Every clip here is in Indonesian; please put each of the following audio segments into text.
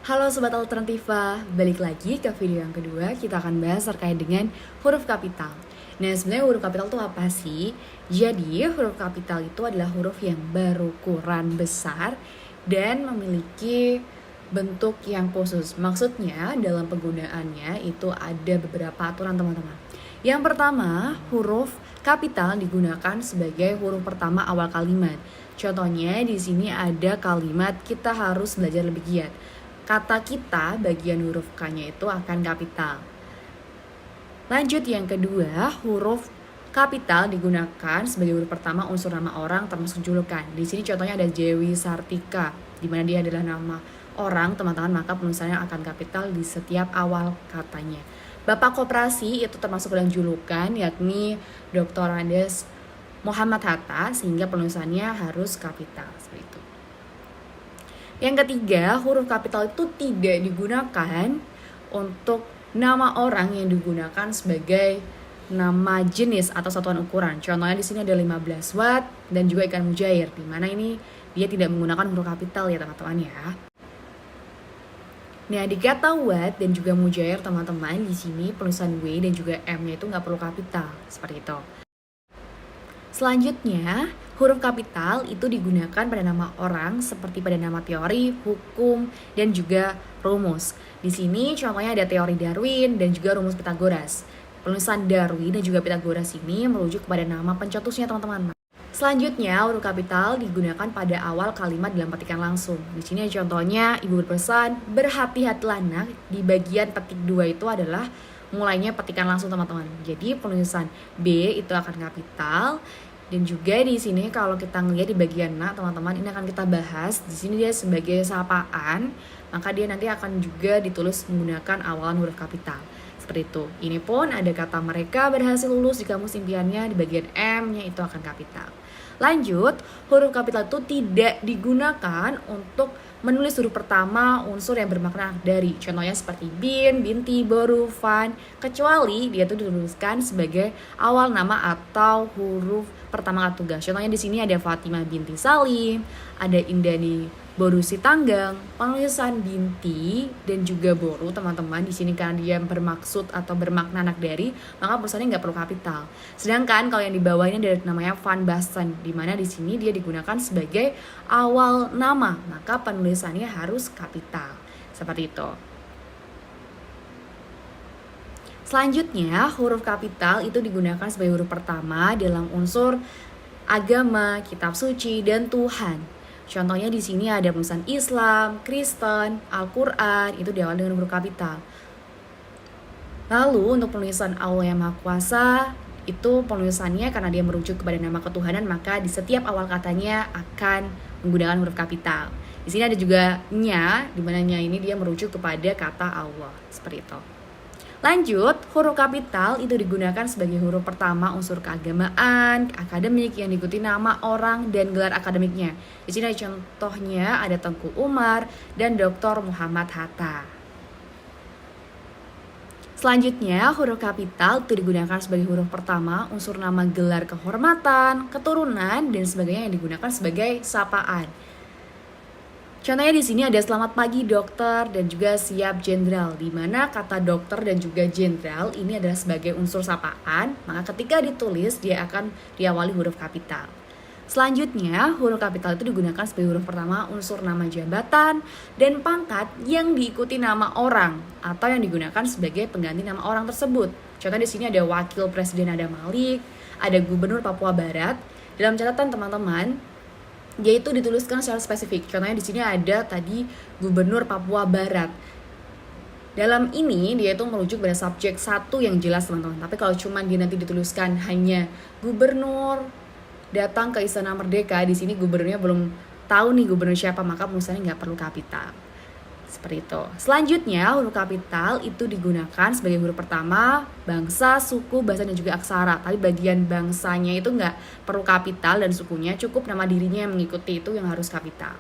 Halo Sobat Alternativa, balik lagi ke video yang kedua. Kita akan bahas terkait dengan huruf kapital. Nah, sebenarnya huruf kapital itu apa sih? Jadi, huruf kapital itu adalah huruf yang berukuran besar dan memiliki bentuk yang khusus. Maksudnya, dalam penggunaannya itu ada beberapa aturan, teman-teman. Yang pertama, huruf kapital digunakan sebagai huruf pertama awal kalimat. Contohnya di sini ada kalimat kita harus belajar lebih giat. Kata kita bagian huruf K-nya itu akan kapital. Lanjut yang kedua, huruf kapital digunakan sebagai huruf pertama unsur nama orang termasuk julukan. Di sini contohnya ada Dewi Sartika, di mana dia adalah nama orang, teman-teman, maka penulisannya akan kapital di setiap awal katanya. Bapak Koperasi itu termasuk dalam julukan, yakni Dr. Andes Muhammad Hatta, sehingga penulisannya harus kapital seperti itu. Yang ketiga, huruf kapital itu tidak digunakan untuk nama orang yang digunakan sebagai nama jenis atau satuan ukuran. Contohnya di sini ada 15 watt dan juga ikan mujair, di mana ini dia tidak menggunakan huruf kapital ya teman-teman ya. Nah, di kata watt dan juga mujair, teman-teman, di sini penulisan W dan juga M-nya itu nggak perlu kapital, seperti itu. Selanjutnya, huruf kapital itu digunakan pada nama orang seperti pada nama teori, hukum, dan juga rumus. Di sini contohnya ada teori Darwin dan juga rumus Pitagoras. Penulisan Darwin dan juga Pitagoras ini merujuk kepada nama pencetusnya, teman-teman. Selanjutnya, huruf kapital digunakan pada awal kalimat dalam petikan langsung. Di sini contohnya ibu berpesan, berhati-hatilah nak. Di bagian petik 2 itu adalah mulainya petikan langsung, teman-teman. Jadi penulisan B itu akan kapital. Dan juga di sini kalau kita ngelihat di bagian nak, teman-teman, ini akan kita bahas. Di sini dia sebagai sapaan, maka dia nanti akan juga ditulis menggunakan awalan huruf kapital. Seperti itu. Ini pun ada kata mereka berhasil lulus di kamus impiannya, di bagian M-nya itu akan kapital. Lanjut, huruf kapital itu tidak digunakan untuk menulis huruf pertama unsur yang bermakna dari. Contohnya seperti bin, binti, boru, fan, kecuali dia itu dituliskan sebagai awal nama atau huruf pertama kata tugas. Contohnya di sini ada Fatimah binti Salim, ada Indani Boru Sitanggang. Penulisan binti dan juga boru, teman-teman, di sini karena dia bermaksud atau bermakna anak dari, maka penulisannya nggak perlu kapital. Sedangkan kalau yang di bawah ini ada namanya Van Basten, di mana di sini dia digunakan sebagai awal nama, maka penulisannya harus kapital. Seperti itu. Selanjutnya, huruf kapital itu digunakan sebagai huruf pertama dalam unsur agama, kitab suci, dan Tuhan. Contohnya di sini ada penulisan Islam, Kristen, Al-Quran, itu diawali dengan huruf kapital. Lalu untuk penulisan Allah yang Maha Kuasa, itu penulisannya karena dia merujuk kepada nama ketuhanan, maka di setiap awal katanya akan menggunakan huruf kapital. Di sini ada juga nya, di mana nya ini dia merujuk kepada kata Allah, seperti itu. Lanjut, huruf kapital itu digunakan sebagai huruf pertama unsur keagamaan, akademik yang diikuti nama orang dan gelar akademiknya. Di sini ada contohnya ada Tengku Umar dan Dr. Muhammad Hatta. Selanjutnya, huruf kapital itu digunakan sebagai huruf pertama unsur nama gelar kehormatan, keturunan, dan sebagainya yang digunakan sebagai sapaan. Contohnya di sini ada selamat pagi dokter dan juga siap jenderal, di mana kata dokter dan juga jenderal ini adalah sebagai unsur sapaan, maka ketika ditulis dia akan diawali huruf kapital. Selanjutnya, huruf kapital itu digunakan sebagai huruf pertama unsur nama jabatan dan pangkat yang diikuti nama orang atau yang digunakan sebagai pengganti nama orang tersebut. Contoh di sini ada Wakil Presiden Adam Malik, ada Gubernur Papua Barat. Dalam catatan teman-teman, dia itu dituliskan secara spesifik. Contohnya di sini ada tadi Gubernur Papua Barat. Dalam ini dia itu merujuk pada subjek satu yang jelas, teman-teman. Tapi kalau cuma dia nanti dituliskan hanya gubernur datang ke Istana Merdeka, di sini gubernurnya belum tahu nih gubernur siapa, maka penulisannya nggak perlu kapital. Seperti itu. Selanjutnya, huruf kapital itu digunakan sebagai huruf pertama bangsa, suku, bahasa, dan juga aksara. Tapi bagian bangsanya itu nggak perlu kapital dan sukunya, cukup nama dirinya yang mengikuti itu yang harus kapital.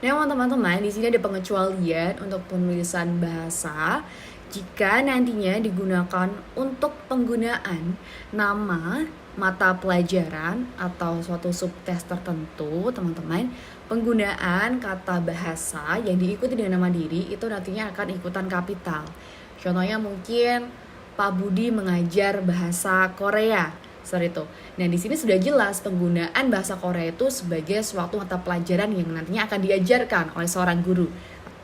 Nah, teman-teman, di sini ada pengecualian untuk penulisan bahasa jika nantinya digunakan untuk penggunaan nama mata pelajaran atau suatu subtes tertentu, teman-teman, Penggunaan kata bahasa yang diikuti dengan nama diri itu nantinya akan ikutan kapital. Contohnya mungkin Pak Budi mengajar bahasa Korea, seperti itu. Nah, di sini sudah jelas penggunaan bahasa Korea itu sebagai suatu mata pelajaran yang nantinya akan diajarkan oleh seorang guru.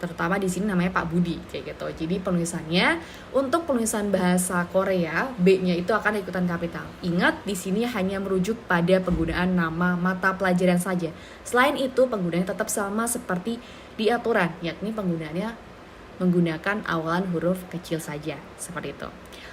Terutama di sini namanya Pak Budi kayak gitu. Jadi penulisannya untuk penulisan bahasa Korea, B-nya itu akan ikutan kapital. Ingat di sini hanya merujuk pada penggunaan nama mata pelajaran saja. Selain itu penggunaannya tetap sama seperti di aturan, yakni penggunaannya menggunakan awalan huruf kecil saja, seperti itu.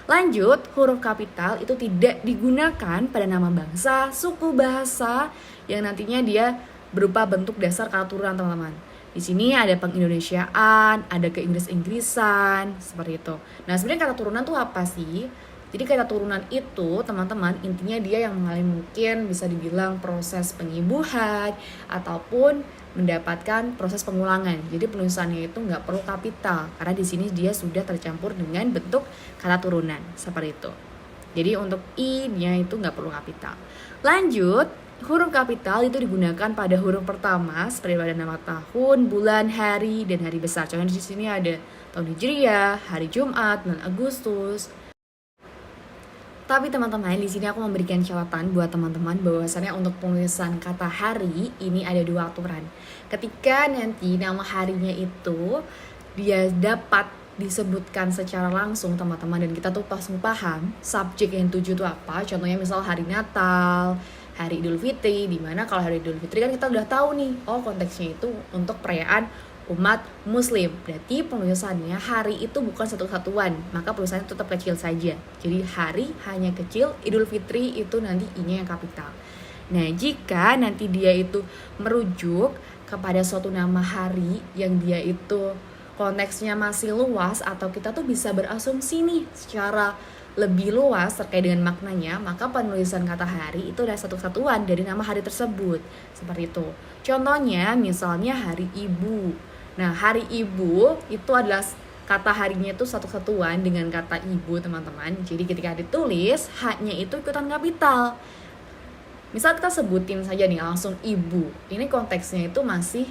Lanjut, huruf kapital itu tidak digunakan pada nama bangsa, suku, bahasa yang nantinya dia berupa bentuk dasar kata turunan, teman-teman. Di sini ada pengindonesiaan, ada keinggris-inggrisan, seperti itu. Nah, sebenarnya kata turunan tuh apa sih? Jadi kata turunan itu, teman-teman, intinya dia yang mengalami mungkin bisa dibilang proses pengibuhan ataupun mendapatkan proses pengulangan. Jadi penulisannya itu nggak perlu kapital karena di sini dia sudah tercampur dengan bentuk kata turunan, seperti itu. Jadi untuk i-nya itu nggak perlu kapital. Lanjut, huruf kapital itu digunakan pada huruf pertama seperti pada nama tahun, bulan, hari, dan hari besar. Contohnya di sini ada tahun Hijriah, hari Jumat, bulan Agustus. Tapi teman-teman, di sini aku memberikan catatan buat teman-teman bahwasannya untuk penulisan kata hari ini ada 2 aturan. Ketika nanti nama harinya itu dia dapat disebutkan secara langsung teman-teman dan kita tuh pas paham subjek yang tuju itu apa. Contohnya misal hari Natal, hari Idul Fitri, dimana kalau hari Idul Fitri kan kita udah tahu nih, oh konteksnya itu untuk perayaan umat muslim. Berarti penulisannya hari itu bukan satu kesatuan, maka penulisannya tetap kecil saja. Jadi hari hanya kecil, Idul Fitri itu nanti i-nya yang kapital. Nah, jika nanti dia itu merujuk kepada suatu nama hari yang dia itu konteksnya masih luas atau kita tuh bisa berasumsi nih secara lebih luas terkait dengan maknanya, maka penulisan kata hari itu adalah satu kesatuan dari nama hari tersebut. Seperti itu. Contohnya misalnya hari ibu. Nah, hari ibu itu adalah kata harinya itu satu kesatuan dengan kata ibu, teman-teman. Jadi ketika ditulis, H-nya itu ikutan kapital. Misal kita sebutin saja nih langsung ibu. Ini konteksnya itu masih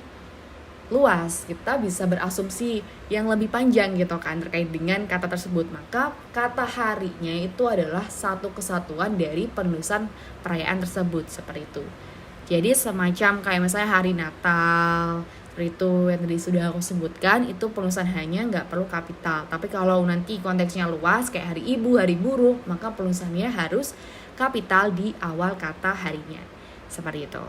luas, kita bisa berasumsi yang lebih panjang gitu kan terkait dengan kata tersebut. Maka kata harinya itu adalah satu kesatuan dari penulisan perayaan tersebut, seperti itu. Jadi semacam kayak misalnya hari Natal, seperti itu yang tadi sudah aku sebutkan, itu penulisan hanya nggak perlu kapital. Tapi kalau nanti konteksnya luas kayak hari ibu, hari buruh, maka penulisannya harus kapital di awal kata harinya, seperti itu.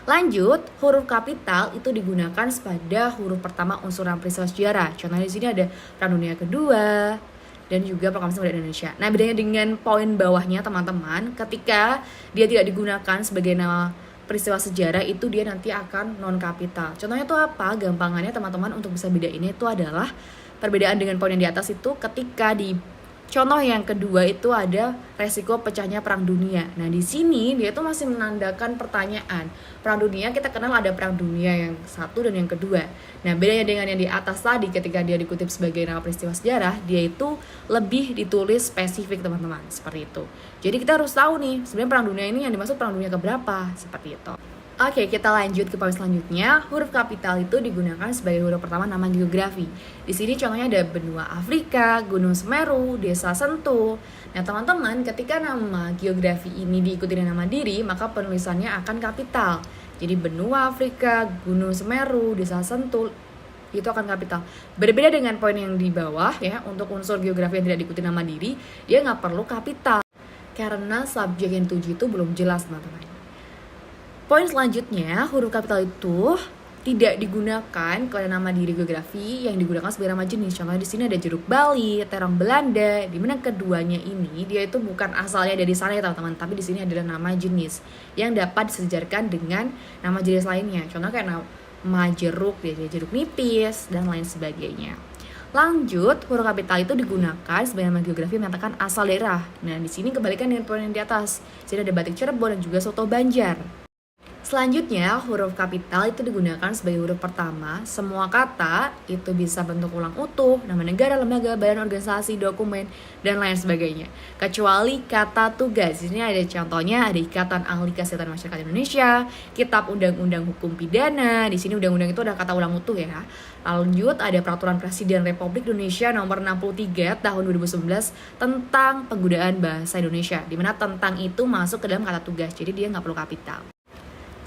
Lanjut, huruf kapital itu digunakan pada huruf pertama unsur peristiwa sejarah. Contohnya di sini ada Perang Dunia Kedua dan juga Proklamasi Kemerdekaan Indonesia. Nah, bedanya dengan poin bawahnya teman-teman, ketika dia tidak digunakan sebagai nama peristiwa sejarah itu dia nanti akan non kapital. Contohnya itu apa? Gampangannya teman-teman untuk bisa bedainnya itu adalah perbedaan dengan poin yang di atas itu ketika di contoh yang kedua itu ada resiko pecahnya perang dunia. Nah, di sini dia tuh masih menandakan pertanyaan. Perang dunia kita kenal ada perang dunia yang satu dan yang kedua. Nah, bedanya dengan yang di atas tadi ketika dia dikutip sebagai nama peristiwa sejarah, dia itu lebih ditulis spesifik, teman-teman, seperti itu. Jadi kita harus tahu nih, sebenarnya perang dunia ini yang dimaksud perang dunia keberapa, seperti itu. Oke, kita lanjut ke poin selanjutnya. Huruf kapital itu digunakan sebagai huruf pertama nama geografi. Di sini contohnya ada benua Afrika, Gunung Semeru, Desa Sentul. Nah, teman-teman, ketika nama geografi ini diikuti dengan nama diri, maka penulisannya akan kapital. Jadi benua Afrika, Gunung Semeru, Desa Sentul itu akan kapital. Berbeda dengan poin yang di bawah ya, untuk unsur geografi yang tidak diikuti nama diri, dia nggak perlu kapital karena subjek yang tuju itu belum jelas, teman-teman. Poin selanjutnya, huruf kapital itu tidak digunakan kepada nama diri geografi yang digunakan sebagai nama jenis. Contohnya di sini ada jeruk Bali, terong Belanda, di mana keduanya ini dia itu bukan asalnya dari sana ya teman-teman, tapi di sini adalah nama jenis yang dapat disejarkan dengan nama jenis lainnya. Contohnya kayak nama jeruk, dia jeruk nipis dan lain sebagainya. Lanjut, huruf kapital itu digunakan sebagai nama geografi yang menyatakan asal daerah. Nah, di sini kebalikan dengan poin yang di atas. Di sini ada batik Cirebon dan juga soto Banjar. Selanjutnya, huruf kapital itu digunakan sebagai huruf pertama. Semua kata itu bisa bentuk ulang utuh, nama negara, lembaga, badan, organisasi, dokumen, dan lain sebagainya. Kecuali kata tugas. Di sini ada contohnya, ada Ikatan Ahli Kesehatan Masyarakat Indonesia, Kitab Undang-Undang Hukum Pidana. Di sini undang-undang itu ada kata ulang utuh ya. Lanjut, ada Peraturan Presiden Republik Indonesia nomor 63 tahun 2011 tentang penggunaan bahasa Indonesia, di mana tentang itu masuk ke dalam kata tugas, jadi dia nggak perlu kapital.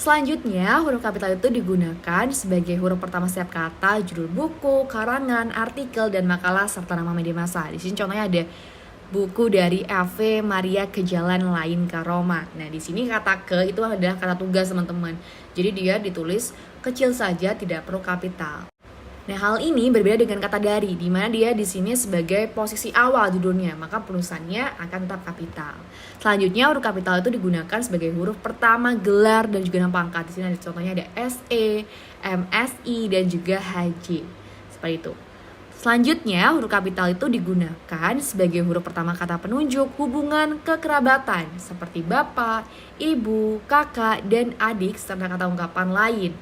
Selanjutnya, huruf kapital itu digunakan sebagai huruf pertama setiap kata, judul buku, karangan, artikel, dan makalah, serta nama media massa. Di sini contohnya ada buku dari Ave Maria ke Jalan Lain ke Roma. Nah, di sini kata ke itu adalah kata tugas, teman-teman. Jadi dia ditulis kecil saja, tidak perlu kapital. Nah, hal ini berbeda dengan kata dari, di mana dia di sini sebagai posisi awal judulnya, maka penulisannya akan tetap kapital. Selanjutnya, huruf kapital itu digunakan sebagai huruf pertama gelar dan juga nama pangkat. Di sini ada contohnya ada SE, MSI, dan juga HJ. Seperti itu. Selanjutnya, huruf kapital itu digunakan sebagai huruf pertama kata penunjuk hubungan kekerabatan, seperti bapak, ibu, kakak, dan adik, serta kata ungkapan lain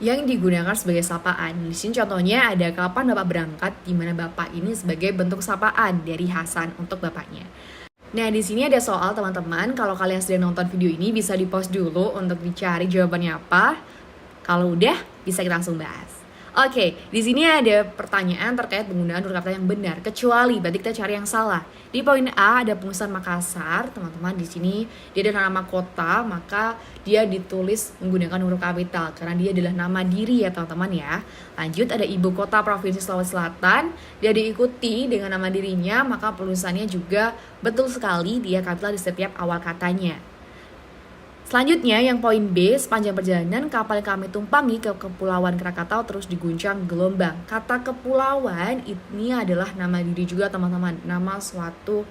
yang digunakan sebagai sapaan. Di sini contohnya ada kapan Bapak berangkat, di mana Bapak ini sebagai bentuk sapaan dari Hasan untuk bapaknya. Nah, di sini ada soal, teman-teman. Kalau kalian sedang nonton video ini bisa di-pause dulu untuk dicari jawabannya apa. Kalau udah, bisa kita langsung bahas. Oke, di sini ada pertanyaan terkait penggunaan huruf kapital yang benar, kecuali berarti kita cari yang salah. Di poin A ada pengurusan Makassar, teman-teman. Di sini dia ada nama kota, maka dia ditulis menggunakan huruf kapital karena dia adalah nama diri ya, teman-teman ya. Lanjut, ada ibu kota Provinsi Sulawesi Selatan, dia diikuti dengan nama dirinya, maka penulisannya juga betul sekali, dia kapital di setiap awal katanya. Selanjutnya, yang poin B, sepanjang perjalanan kapal yang kami tumpangi ke Kepulauan Krakatau terus diguncang gelombang. Kata kepulauan ini adalah nama diri juga, teman-teman, nama suatu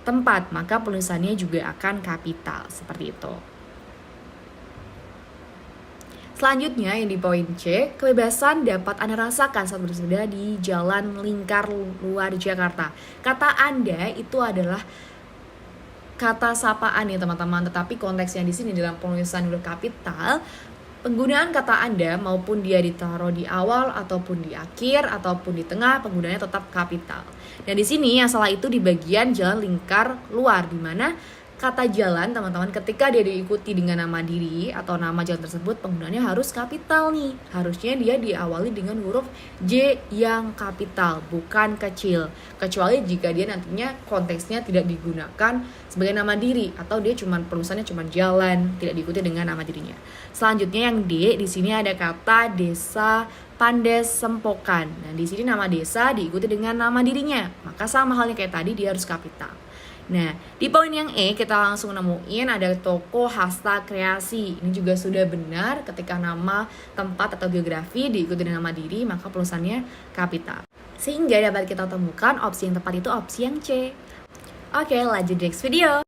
tempat, maka penulisannya juga akan kapital, seperti itu. Selanjutnya, yang di poin C, kebebasan dapat Anda rasakan saat bersepeda di jalan lingkar luar Jakarta. Kata Anda itu adalah kata sapaan ya, teman-teman, tetapi konteksnya di sini dalam penulisan huruf kapital, penggunaan kata Anda maupun dia ditaruh di awal ataupun di akhir ataupun di tengah, penggunaannya tetap kapital. Dan di sini yang salah itu di bagian jalan lingkar luar, di mana kata jalan, teman-teman, ketika dia diikuti dengan nama diri atau nama jalan tersebut, penggunaannya harus kapital nih. Harusnya dia diawali dengan huruf J yang kapital, bukan kecil. Kecuali jika dia nantinya konteksnya tidak digunakan sebagai nama diri atau dia penulisannya cuma jalan, tidak diikuti dengan nama dirinya. Selanjutnya yang D, di sini ada kata desa Pandes Sempokan. Nah, di sini nama desa diikuti dengan nama dirinya, maka sama halnya kayak tadi, dia harus kapital. Nah, di poin yang E kita langsung nemuin ada toko Hasta Kreasi. Ini juga sudah benar, ketika nama tempat atau geografi diikuti dengan nama diri, maka penulisannya kapital. Sehingga dapat kita temukan opsi yang tepat itu opsi yang C. Oke, lanjut di next video.